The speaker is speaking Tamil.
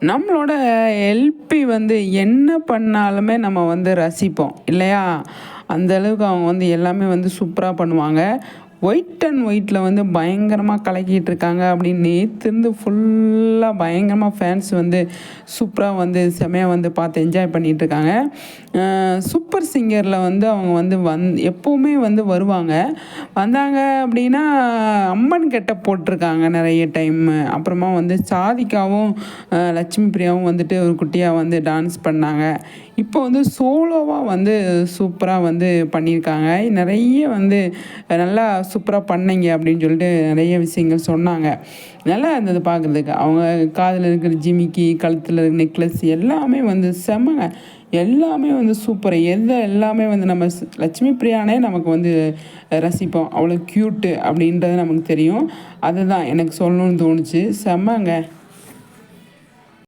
நம்மளோட எல்பி வந்து என்ன பண்ணாலுமே நம்ம வந்து ரசிப்போம் இல்லையா? அந்த அளவுக்கு அவங்க வந்து எல்லாமே வந்து சூப்பரா பண்ணுவாங்க. ஒயிட் அண்ட் ஒயிட்ல வந்து பயங்கரமா கலக்கிட்டு இருக்காங்க அப்படின்னு நேத்திருந்து ஃபுல்லா பயங்கரமா ஃபேன்ஸ் வந்து சூப்பரா வந்து செமையா வந்து பார்த்து என்ஜாய் பண்ணிட்டு இருக்காங்க. சூப்பர் சிங்கர்ல வந்து அவங்க வந்து எப்பவுமே வந்து வருவாங்க. வந்தாங்க அப்படின்னா அம்மன் கெட்டப் போட்டிருக்காங்க நிறைய டைமு. அப்புறமா வந்து சாதிகாவும் லட்சுமி பிரியாவும் வந்துட்டு ஒரு குட்டியாக வந்து டான்ஸ் பண்ணாங்க. இப்போ வந்து சோலோவா வந்து சூப்பரா வந்து பண்ணியிருக்காங்க. நிறைய வந்து நல்லா சூப்பரா பண்ணீங்க அப்படின்னு சொல்லிட்டு நிறைய விஷயங்கள் சொன்னாங்க. நல்லா இருந்தது பார்க்குறதுக்கு. அவங்க காதில இருக்கிற ஜிமிக்கி, கழுத்துல இருக்கிற நெக்லஸ் எல்லாமே வந்து செம்மங்க. எல்லாமே வந்து சூப்பர். எல்லாமே வந்து நம்ம லட்சுமி பிரியானே நமக்கு வந்து ரசிப்போம். அவ்வளோ க்யூட்டு அப்படின்றது நமக்கு தெரியும். அதுதான் எனக்கு சொல்லணும்னு தோணுச்சு. செம்மங்க.